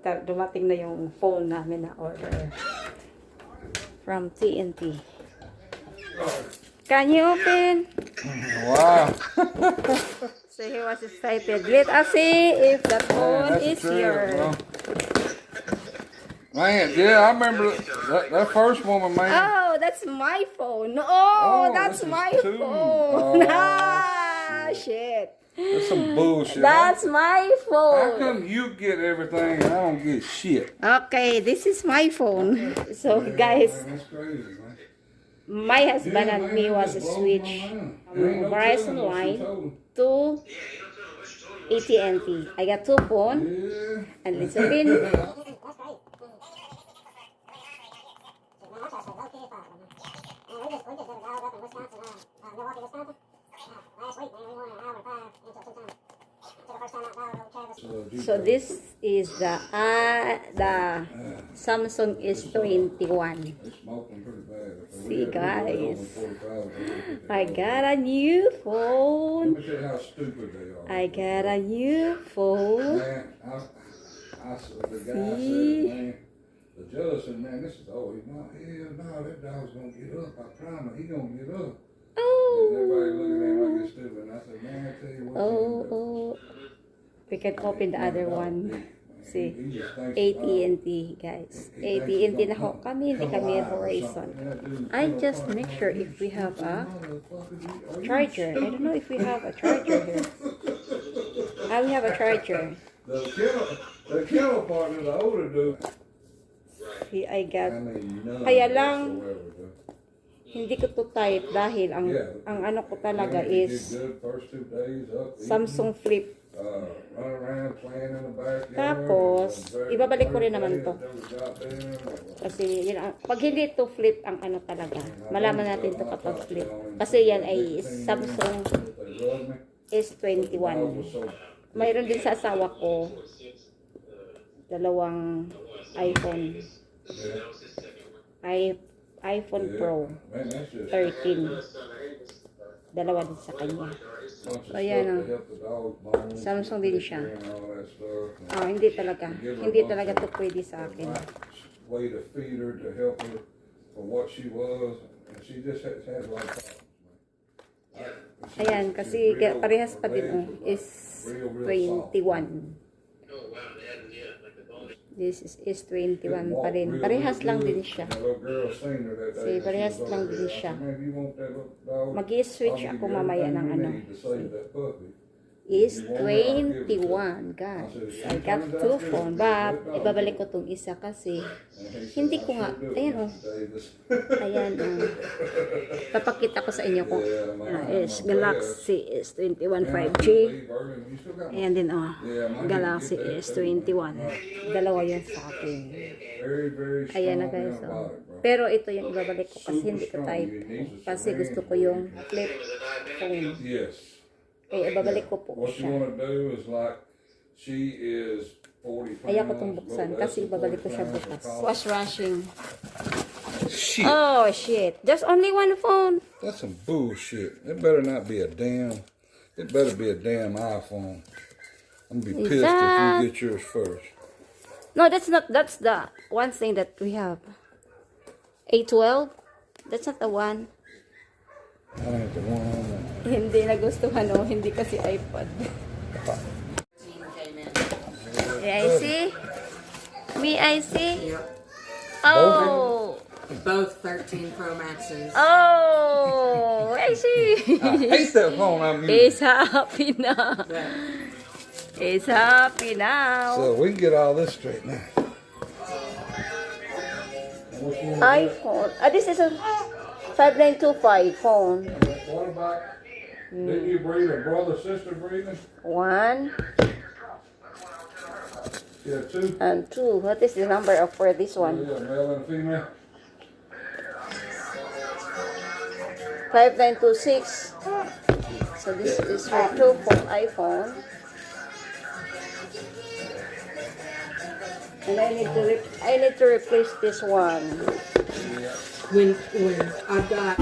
dumating na yung phone namin na order. From TNT. Can you open? Wow. So he was excited. Let us see if that phone is yours. Man, yeah, I remember that first woman, man. Oh, that's my phone. Oh, that's my two. phone. Oh. Ah, shit. That's some bullshit. That's my How phone. come you get everything and I don't get shit? Okay, this is my phone. So, guys, Man, that's crazy, man. my husband and me was switch Verizon line to AT&T. I got two phones Yeah. and listen in. So this is the Samsung S21. Smoking pretty bad. See, guys, 45. I got a new Let phone. me tell you how stupid they are. I got a new phone. Man, the guy See? said, man, the judge said, man, this is, oh, he's not, hell no, that dog's gonna get up. I promise, he gonna get up. And everybody looking at him like it's stupid. And I said, man, I tell you what, Oh, we can open the other one. See, he just thinks AT&T, guys. AT&T na ho kami, hindi kami Verizon. I just make sure if we have a charger. I don't know if we have a charger here. We have a charger. The kennel partner, the older dude. See, I got, none kaya lang, whatsoever, dude. hindi ko to type dahil ang ano ko talaga is Good first 2 days up. Samsung Flip. Run around playing in the backyard. Tapos, ibabalik ko rin naman to. Kasi yun, pag hindi to flip ang ano talaga, malaman natin to kapag flip. Kasi yan ay Samsung S21. Mayroon din sa asawa ko, dalawang iPhone. iPhone Pro 13. Dalawa din sa kanya. So, ayan o. Samsung din siya. Hindi talaga. Hindi talaga to pwede sa akin. Way to feed her to help her for what she was, and she just had like Ayan, kasi parehas pa din o. Is 21. This is 21 pa rin. Parehas lang din siya. See, parehas lang din siya. Mag-i-switch ako mamaya ng ano. Is 21, guys. I got two phone. But, ibabalik ko tong isa kasi hindi ko nga, ayan o. Ayan o. Papakita ko sa inyo kung is Galaxy S21 5G. Ayan din o. Galaxy S21. Dalawa yan sa akin. Ayan na guys o. Pero ito yung ibabalik ko kasi hindi ko type. Kasi gusto ko yung flip phone. Yes. Kaya ibabalik ko po What you siya. want to do is like, she is 40 pounds. Ayaw ko itong buksan kasi ibabalik ko siya bukas. Wash rushing. Shit. Oh, shit. There's only one phone. That's some bullshit. It better not be a damn, it better be a damn iPhone. I'm gonna be pissed if you get yours first. No, that's not. That's the one thing that we have. A12. That's not the one. I ain't the one on that. Hindi nagustuhan o. Hindi kasi iPod. May I see? May I see? Oh. Both 13 Pro Maxes. Oh. I see. I hate that phone I'm using. He's happy now. He's happy now. So we can get all this straight now. iPhone. This is a 5925 phone. What about, didn't you breathe a brother, sister breathing? 1 Yeah, 2. and 2. What is the number of for this one? Yeah, male and female. 5926. So this is for 2 for iPhone. And I need to replace this one. When I've got